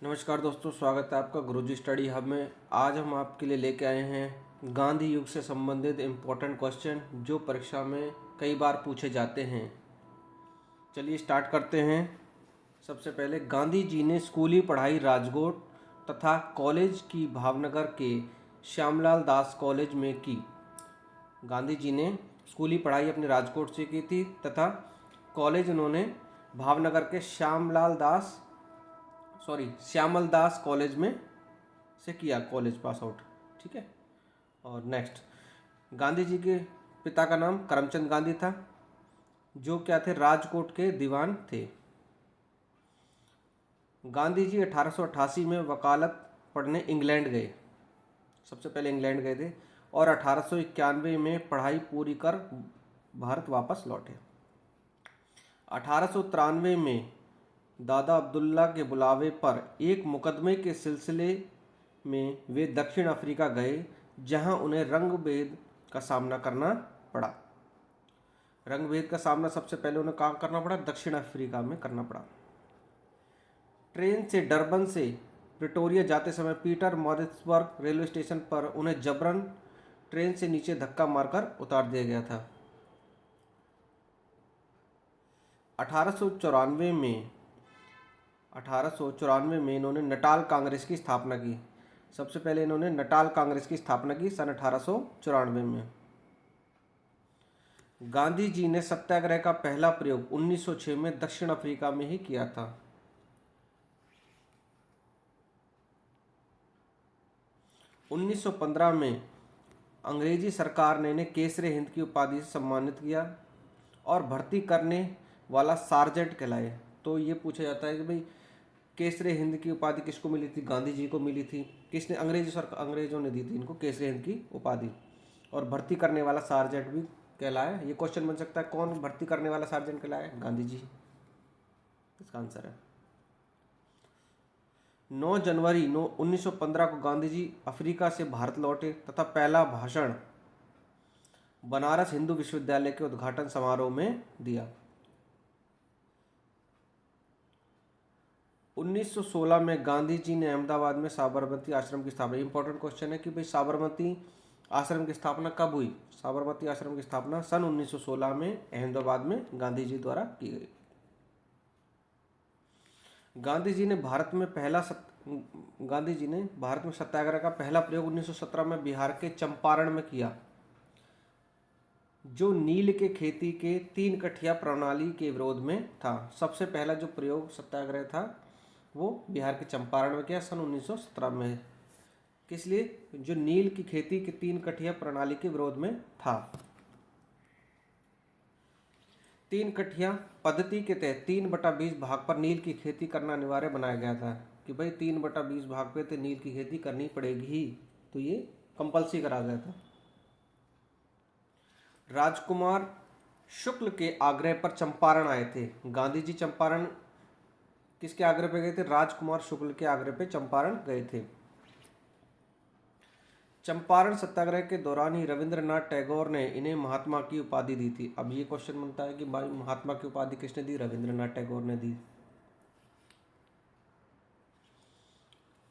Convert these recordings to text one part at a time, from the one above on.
नमस्कार दोस्तों, स्वागत है आपका गुरुजी स्टडी हब में। आज हम आपके लिए लेके आए हैं गांधी युग से संबंधित इम्पोर्टेंट क्वेश्चन जो परीक्षा में कई बार पूछे जाते हैं। चलिए स्टार्ट करते हैं। सबसे पहले, गांधी जी ने स्कूली पढ़ाई राजकोट तथा कॉलेज की भावनगर के श्यामलाल दास कॉलेज में की। गांधी जी ने स्कूली पढ़ाई अपने राजकोट से की थी तथा कॉलेज उन्होंने भावनगर के श्यामल दास कॉलेज में से किया, कॉलेज पास आउट। ठीक है। और नेक्स्ट, गांधी जी के पिता का नाम करमचंद गांधी था, जो क्या थे, राजकोट के दीवान थे। गांधी जी 1888 में वकालत पढ़ने इंग्लैंड गए, सबसे पहले इंग्लैंड गए थे, और 1891 में पढ़ाई पूरी कर भारत वापस लौटे। 1893 में दादा अब्दुल्ला के बुलावे पर एक मुकदमे के सिलसिले में वे दक्षिण अफ्रीका गए, जहां उन्हें रंगभेद का सामना करना पड़ा। रंगभेद का सामना सबसे पहले उन्हें कहाँ करना पड़ा? दक्षिण अफ्रीका में करना पड़ा। ट्रेन से डरबन से प्रिटोरिया जाते समय पीटर मॉरिसबर्ग रेलवे स्टेशन पर उन्हें जबरन ट्रेन से नीचे धक्का मारकर उतार दिया गया था। 1894 में इन्होंने नटाल कांग्रेस की स्थापना की। सबसे पहले इन्होंने नटाल कांग्रेस की स्थापना की सन 1894 में। गांधी जी ने सत्याग्रह का पहला प्रयोग 1906 में दक्षिण अफ्रीका में ही किया था। उन्नीस सौ 15 में अंग्रेजी सरकार ने इन्हें केसरे हिंद की उपाधि से सम्मानित किया और भर्ती करने वाला सार्जेंट कहलाए। तो ये पूछा जाता है कि भाई केसरे हिंद की उपाधि किसको मिली थी? गांधी जी को मिली थी। किसने? अंग्रेजों ने दी थी इनको केसरे हिंद की उपाधि। और भर्ती करने वाला सार्जेंट भी कहलाया। ये क्वेश्चन बन सकता है, कौन भर्ती करने वाला सार्जेंट कहलाया? गांधी जी। इसका आंसर है 9 जनवरी 1915 को गांधी जी अफ्रीका से भारत लौटे तथा पहला भाषण बनारस हिंदू विश्वविद्यालय के उद्घाटन समारोह में दिया। 1916 में गांधी जी ने अहमदाबाद में साबरमती आश्रम की स्थापना। इंपॉर्टेंट क्वेश्चन है कि भाई साबरमती आश्रम की स्थापना कब हुई? साबरमती आश्रम की स्थापना सन 1916 में अहमदाबाद में गांधी जी द्वारा की गई। गांधी जी ने भारत में सत्याग्रह का पहला प्रयोग 1917 में बिहार के चंपारण में किया, जो नील के खेती के 3 कठिया प्रणाली के विरोध में था। सबसे पहला जो प्रयोग सत्याग्रह था वो बिहार के चंपारण में किया सन 1917 में। किस लिए? जो नील की खेती के 3 कठिया प्रणाली के विरोध में था। 3 कठिया पद्धति के तहत 3/20 भाग पर नील की खेती करना अनिवार्य बनाया गया था कि भाई 3/20 भाग पे तो नील की खेती करनी पड़ेगी ही, तो ये कंपल्सरी करा गया था। राजकुमार शुक्ल के आग्रह पर चंपारण आए थे। गांधी जी चंपारण किसके आग्रह पे गए थे? राजकुमार शुक्ल के आग्रह पे चंपारण गए थे। चंपारण सत्याग्रह के दौरान ही रविंद्रनाथ टैगोर ने इन्हें महात्मा की उपाधि दी थी। अब ये क्वेश्चन बनता है कि भाई महात्मा की उपाधि किसने दी? रविंद्रनाथ टैगोर ने दी।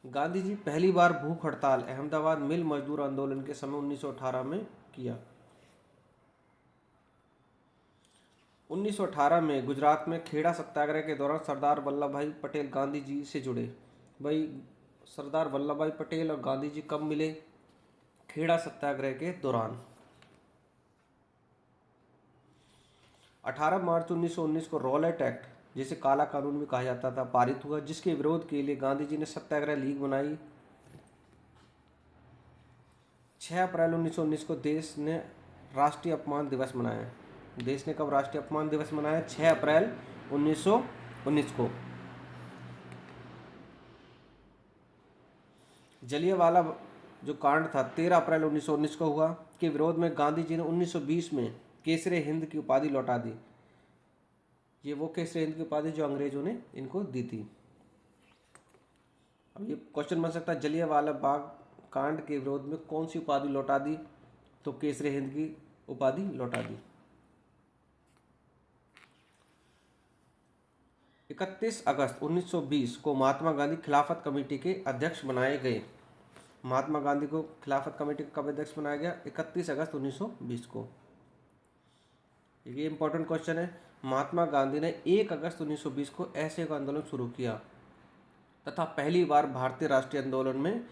गांधी जी पहली बार भूख हड़ताल अहमदाबाद मिल मजदूर आंदोलन के समय 1918 में किया। 1918 में गुजरात में खेड़ा सत्याग्रह के दौरान सरदार वल्लभ भाई पटेल गांधी जी से जुड़े। भाई सरदार वल्लभ भाई पटेल और गांधी जी कब मिले? खेड़ा सत्याग्रह के दौरान। 18 मार्च 1919 को रॉलेट एक्ट, जिसे काला कानून भी कहा जाता था, पारित हुआ, जिसके विरोध के लिए गांधी जी ने सत्याग्रह लीग बनाई। 6 अप्रैल 1919 को देश ने राष्ट्रीय अपमान दिवस मनाया। देश ने कब राष्ट्रीय अपमान दिवस मनाया? 6 अप्रैल 1919 को। जलियांवाला जो कांड था 13 अप्रैल 1919 को हुआ, के विरोध में गांधी जी ने 1920 में केसरे हिंद की उपाधि लौटा दी। ये वो केसरे हिंद की उपाधि जो अंग्रेजों ने इनको दी थी। अब ये क्वेश्चन बन सकता है, जलियांवाला बाग कांड के विरोध में कौन सी उपाधि लौटा दी? तो केसरे हिंद की उपाधि लौटा दी। 31 अगस्त 1920 को महात्मा गांधी खिलाफत कमेटी के अध्यक्ष बनाए गए। महात्मा गांधी को खिलाफत कमेटी का कब अध्यक्ष बनाया गया? 31 अगस्त 1920 को। ये इंपॉर्टेंट क्वेश्चन है। महात्मा गांधी ने 1 अगस्त 1920 को असहयोग आंदोलन शुरू किया तथा पहली बार भारतीय राष्ट्रीय आंदोलन में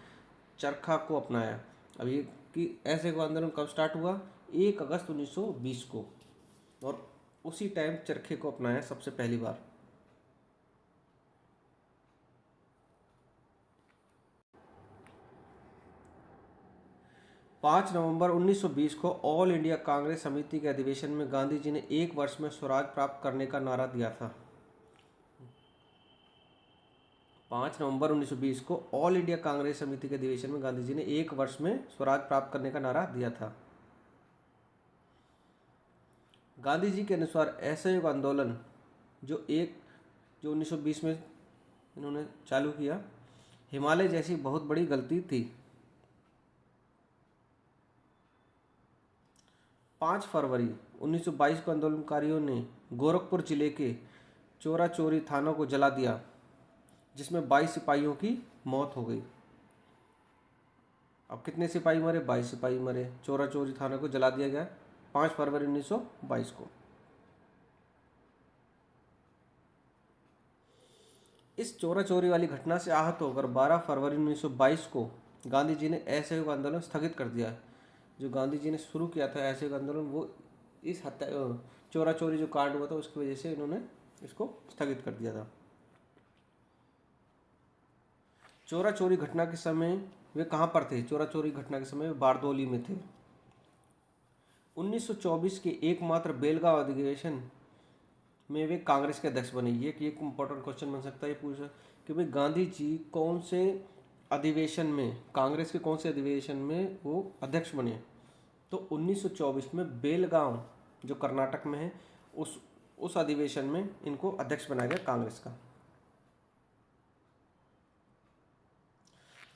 चरखा को अपनाया। अब ये कि असहयोग आंदोलन कब स्टार्ट हुआ? 1 अगस्त 1920 को, और उसी टाइम चरखे को अपनाया सबसे पहली बार। पाँच नवंबर 1920 को ऑल इंडिया कांग्रेस समिति के अधिवेशन में गांधी जी ने 1 वर्ष में स्वराज प्राप्त करने का नारा दिया था। 5 नवंबर 1920 को ऑल इंडिया कांग्रेस समिति के अधिवेशन में गांधी जी ने 1 वर्ष में स्वराज प्राप्त करने का नारा दिया था। गांधी जी के अनुसार असहयोग आंदोलन जो 1920 में इन्होंने चालू किया, हिमालय जैसी बहुत बड़ी गलती थी। 5 फरवरी 1922 को आंदोलनकारियों ने गोरखपुर जिले के चोरा चोरी थानों को जला दिया, जिसमें 22 सिपाहियों की मौत हो गई। अब कितने सिपाही मरे? 22 सिपाही मरे। चोरा चोरी थानों को जला दिया गया 5 फरवरी 1922 को। इस चोरा चोरी वाली घटना से आहत होकर 12 फरवरी 1922 को गांधी जी ने असहयोग आंदोलन स्थगित कर दिया। जो गांधी जी ने शुरू किया था असहयोग आंदोलन, वो इस हत्या चोरा चोरी जो कांड हुआ था उसकी वजह से इन्होंने इसको स्थगित कर दिया था। चोरा चोरी घटना के समय वे कहाँ पर थे? चोरा चोरी घटना के समय वे बारदोली में थे। 1924 के एकमात्र बेलगांव अधिवेशन में वे कांग्रेस के अध्यक्ष बने। ये एक इम्पोर्टेंट क्वेश्चन बन सकता है, ये पूछा कि भाई गांधी जी कौन से अधिवेशन में, कांग्रेस के कौन से अधिवेशन में वो अध्यक्ष बने? तो 1924 में बेलगांव जो कर्नाटक में है, उस अधिवेशन में इनको अध्यक्ष बनाया गया कांग्रेस का।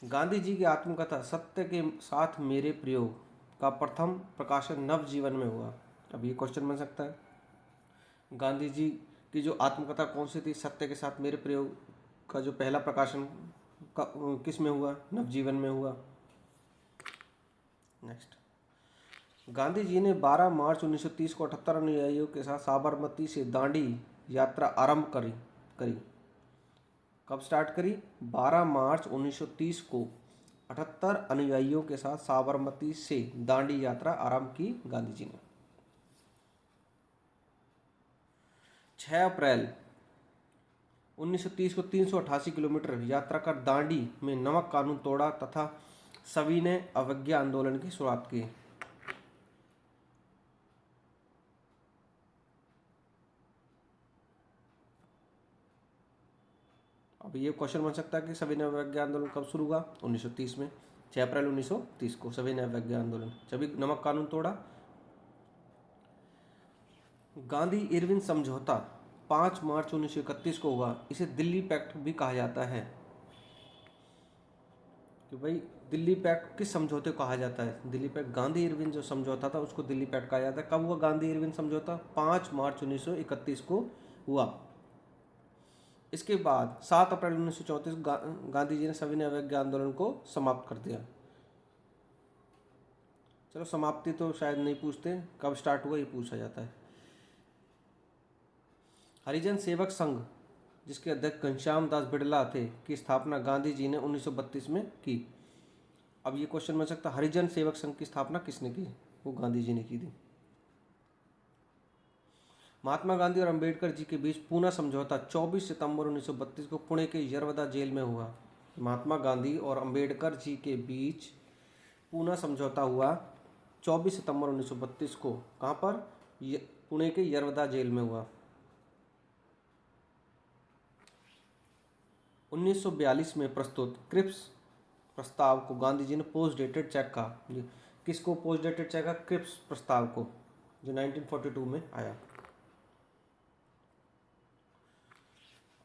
गांधी जी की आत्मकथा सत्य के साथ मेरे प्रयोग का प्रथम प्रकाशन नवजीवन में हुआ। अब ये क्वेश्चन बन सकता है, गांधी जी की जो आत्मकथा कौन सी थी? सत्य के साथ मेरे प्रयोग का जो पहला प्रकाशन किस में हुआ? नवजीवन में हुआ। नेक्स्ट, गांधी जी ने 12 मार्च 1930 को 78 अनुयायियों के साथ साबरमती से दांडी यात्रा आरंभ करी। कब स्टार्ट करी? 12 मार्च 1930 को 78 अनुयायियों के साथ साबरमती से दांडी यात्रा आरंभ की गांधी जी ने। 6 अप्रैल 1930 को 388 किलोमीटर यात्रा कर दांडी में नमक कानून तोड़ा तथा सविनय अवज्ञा आंदोलन की शुरुआत की। अब ये क्वेश्चन बन सकता है कि सविनय अवज्ञा आंदोलन कब शुरू हुआ? 1930 में, 6 अप्रैल 1930 को सविनय अवज्ञा आंदोलन। सभी नमक कानून तोड़ा। गांधी इरविन समझौता 5 मार्च 1931 को हुआ। इसे दिल्ली पैक्ट भी कहा जाता है। कि भाई दिल्ली पैक्ट किस समझौते को कहा जाता है? दिल्ली पैक्ट, गांधी इरविन जो समझौता था उसको दिल्ली पैक्ट कहा जाता है। कब हुआ गांधी इरविन समझौता? 5 मार्च 1931 को हुआ। इसके बाद 7 अप्रैल 1934 गांधी जी ने सविनय अवज्ञा आंदोलन को समाप्त कर दिया। चलो समाप्ति तो शायद नहीं पूछते, कब स्टार्ट हुआ ये पूछा जाता है। हरिजन सेवक संघ, जिसके अध्यक्ष घनश्याम दास बिड़ला थे, की स्थापना गांधी जी ने 1932 में की। अब ये क्वेश्चन बन सकता है, हरिजन सेवक संघ की स्थापना किसने की? वो गांधी जी ने की थी। महात्मा गांधी और अंबेडकर जी के बीच पूना समझौता 24 सितंबर 1932 को पुणे के यरवदा जेल में हुआ। महात्मा गांधी और अंबेडकर जी के बीच पूना समझौता हुआ 24 सितंबर 1932 को। कहाँ पर? पुणे के यरवदा जेल में हुआ। 1942 में प्रस्तुत क्रिप्स प्रस्ताव को गांधी जी ने पोस्ट डेटेड चेक कहा। किसको पोस्ट डेटेड चेक कहा? क्रिप्स प्रस्ताव को, जो 1942 में आया।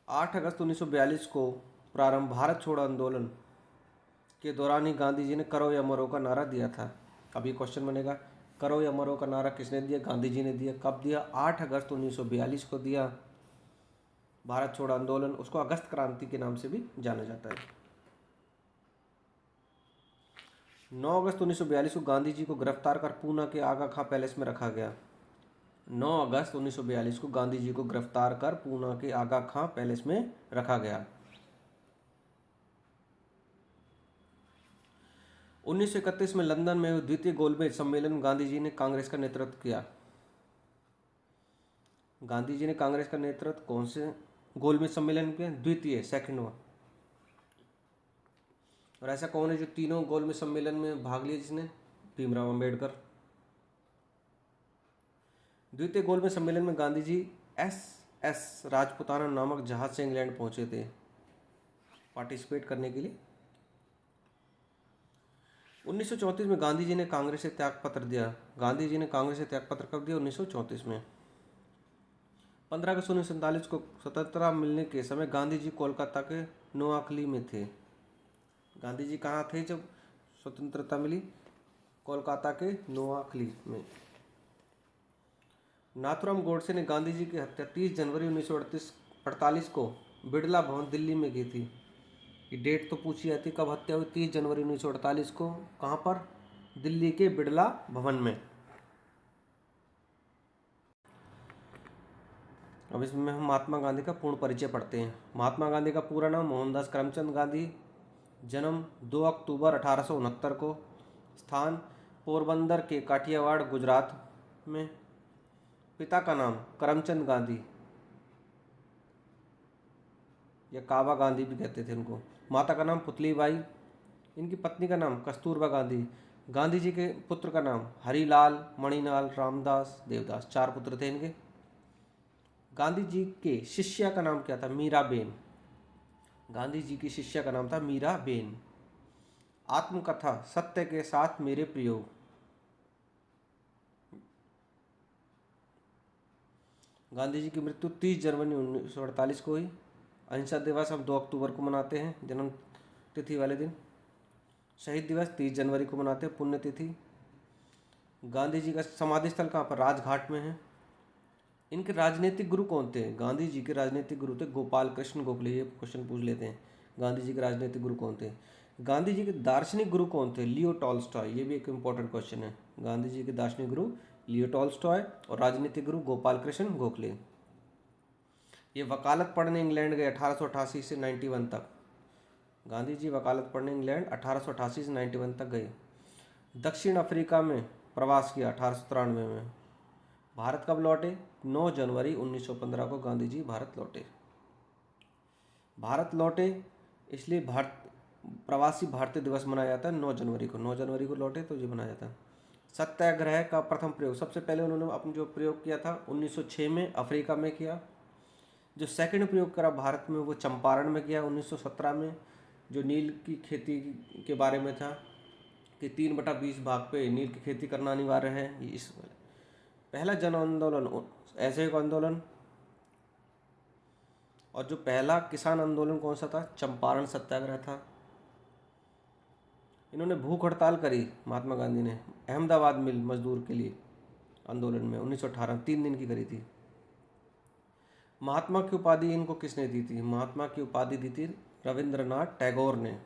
8 अगस्त 1942 को प्रारंभ भारत छोड़ो आंदोलन के दौरान ही गांधी जी ने करो या मरो का नारा दिया था। अब ये क्वेश्चन बनेगा, करो या मरो का नारा किसने दिया? गांधी जी ने दिया। कब दिया? 8 अगस्त 1942 को दिया। भारत छोड़ो आंदोलन, उसको अगस्त क्रांति के नाम से भी जाना जाता है। 9 अगस्त 1942 को गांधी जी को गिरफ्तार कर पूना के आगा खां पैलेस में रखा गया। 9 अगस्त 1942 को गांधी जी को गिरफ्तार कर पूना के आगा खां पैलेस में रखा गया। 1931 में लंदन में हुए द्वितीय गोलमेज सम्मेलन में गांधी जी ने कांग्रेस का नेतृत्व किया। गांधी जी ने कांग्रेस का नेतृत्व कौन से गोलमेज सम्मेलन में किया? द्वितीय, सेकंड वन। और ऐसा कौन है जो तीनों गोलमेज सम्मेलन में भाग लिया जिसने? भीमराव अंबेडकर। द्वितीय गोलमेज सम्मेलन में गांधी जी एस राजपुताना नामक जहाज से इंग्लैंड पहुंचे थे पार्टिसिपेट करने के लिए। 1934 में गांधी जी ने कांग्रेस से त्यागपत्र दिया। गांधी जी ने कांग्रेस से त्यागपत्र कब दिया? 1934 में। 15 अगस्त 1947 को स्वतंत्रता मिलने के समय गांधी जी कोलकाता के नोआखली में थे। गांधी जी कहाँ थे जब स्वतंत्रता मिली? कोलकाता के नोआखली में। नाथूराम गोडसे ने गांधी जी की हत्या 30 जनवरी 1948 को बिड़ला भवन दिल्ली में की थी। ये डेट तो पूछी जाती, कब हत्या हुई? 30 जनवरी 1948 को। कहाँ पर? दिल्ली के बिड़ला भवन में। अब इसमें हम महात्मा गांधी का पूर्ण परिचय पढ़ते हैं। महात्मा गांधी का पूरा नाम मोहनदास करमचंद गांधी, जन्म 2 अक्टूबर 1869 को, स्थान पोरबंदर के काठियावाड़ गुजरात में। पिता का नाम करमचंद गांधी या काबा गांधी भी कहते थे उनको। माता का नाम पुतलीबाई। इनकी पत्नी का नाम कस्तूरबा गांधी। गांधी जी के पुत्र का नाम हरिलाल, मणिलाल, रामदास, देवदास। 4 पुत्र थे इनके। गांधी जी के शिष्या का नाम क्या था? मीराबेन। गांधी जी की शिष्या का नाम था मीराबेन। आत्मकथा सत्य के साथ मेरे प्रयोग। गांधी जी की मृत्यु 30 जनवरी 1948 को हुई। अहिंसा दिवस हम 2 अक्टूबर को मनाते हैं, जन्म तिथि वाले दिन। शहीद दिवस 30 जनवरी को मनाते हैं, पुण्यतिथि। गांधी जी का समाधि स्थल कहाँ पर? राजघाट में है। इनके राजनीतिक गुरु कौन थे? गांधी जी के राजनीतिक गुरु थे गोपाल कृष्ण गोखले। ये क्वेश्चन पूछ लेते हैं, गांधी जी के राजनीतिक गुरु कौन थे? गांधी जी के दार्शनिक गुरु कौन थे? Leo Tolstoy. ये भी एक इम्पोर्टेंट क्वेश्चन है। गांधी जी के दार्शनिक गुरु लियो टॉल्स्टॉय और राजनीतिक गुरु गोपाल कृष्ण गोखले। ये वकालत पढ़ने इंग्लैंड गए 1888 से 91 तक। गांधी जी वकालत पढ़ने इंग्लैंड 1888 से 91 तक गए। दक्षिण अफ्रीका में प्रवास किया 1893 में। भारत कब लौटे? 9 जनवरी 1915 को गांधी जी भारत लौटे। भारत लौटे इसलिए प्रवासी भारतीय दिवस मनाया जाता है 9 जनवरी को। 9 जनवरी को लौटे तो ये मनाया जाता है। सत्याग्रह का प्रथम प्रयोग सबसे पहले उन्होंने अपने जो प्रयोग किया था 1906 में अफ्रीका में किया। जो सेकंड प्रयोग करा भारत में वो चंपारण में किया 1917 में, जो नील की खेती के बारे में था कि 3/20 भाग पे नील की खेती करना अनिवार्य है। इस पहला जन आंदोलन असहयोग आंदोलन। और जो पहला किसान आंदोलन कौन सा था? चंपारण सत्याग्रह था। इन्होंने भूख हड़ताल करी महात्मा गांधी ने अहमदाबाद मिल मजदूर के लिए आंदोलन में 1918 3 दिन की करी थी। महात्मा की उपाधि इनको किसने दी थी? महात्मा की उपाधि दी थी रविंद्रनाथ टैगोर ने।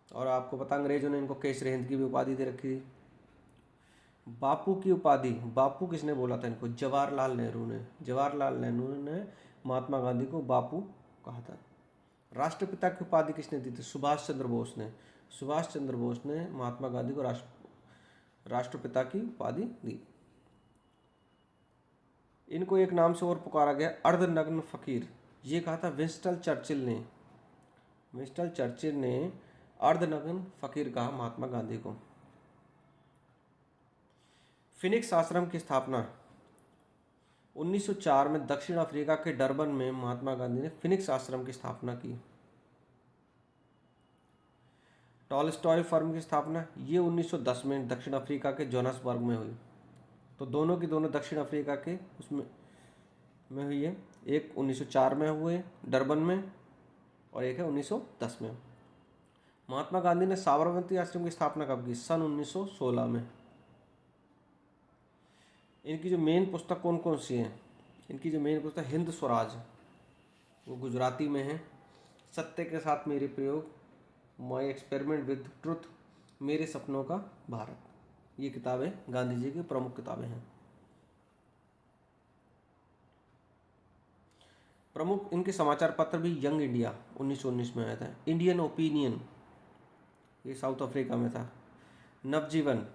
और आपको पता अंग्रेजों ने इनको केसरी हिंद की भी उपाधि दे रखी थी। बापू की उपाधि बापू किसने बोला था इनको? जवाहरलाल नेहरू ने। जवाहरलाल नेहरू ने महात्मा गांधी को बापू कहा था। राष्ट्रपिता की उपाधि किसने दी थी? सुभाष चंद्र बोस ने। सुभाष चंद्र बोस ने महात्मा गांधी को राष्ट्रपिता की उपाधि दी। इनको एक नाम से और पुकारा गया, अर्धनग्न फकीर। ये कहा था विंस्टन चर्चिल ने। विंस्टन चर्चिल ने अर्धनग्न फकीर कहा महात्मा गांधी को। फिनिक्स आश्रम की स्थापना 1904 में दक्षिण अफ्रीका के डरबन में महात्मा गांधी ने फिनिक्स आश्रम की स्थापना की। टॉलस्टॉय फर्म की स्थापना ये 1910 में दक्षिण अफ्रीका के जोहान्सबर्ग में हुई। तो दोनों की दोनों दक्षिण अफ्रीका के उसमें हुई है। एक 1904 में हुए डरबन में और एक है 1910 में। महात्मा गांधी ने साबरमती आश्रम की स्थापना कब की? सन 1916 में। इनकी जो मेन पुस्तक कौन कौन सी है? इनकी जो मेन पुस्तक हिंद स्वराज, वो गुजराती में है। सत्य के साथ मेरे प्रयोग, माई एक्सपेरिमेंट विद ट्रुथ, मेरे सपनों का भारत, ये किताबें गांधी जी की प्रमुख किताबें हैं। प्रमुख इनके समाचार पत्र भी यंग इंडिया 1919 में आया था, इंडियन ओपिनियन ये साउथ अफ्रीका में था, नवजीवन,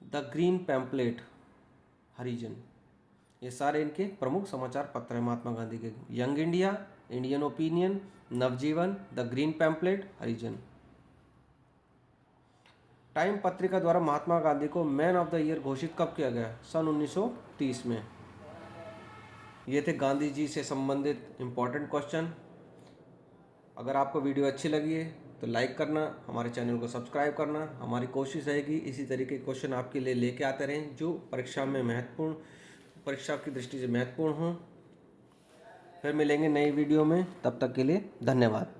द ग्रीन पैम्पलेट हरिजन, ये सारे इनके प्रमुख समाचार पत्र हैं महात्मा गांधी के। Young India, Indian Opinion, Navjivan, the Green Pamphlet Harijan. Time पत्रिका द्वारा महात्मा गांधी को मैन ऑफ द ईयर घोषित कब किया गया? सन 1930 में। ये थे गांधी जी से संबंधित इम्पोर्टेंट क्वेश्चन। अगर आपको वीडियो अच्छी लगी है तो लाइक करना, हमारे चैनल को सब्सक्राइब करना। हमारी कोशिश रहेगी इसी तरीके के क्वेश्चन आपके लिए लेके आते रहें जो परीक्षा की दृष्टि से महत्वपूर्ण हों। फिर मिलेंगे नई वीडियो में, तब तक के लिए धन्यवाद।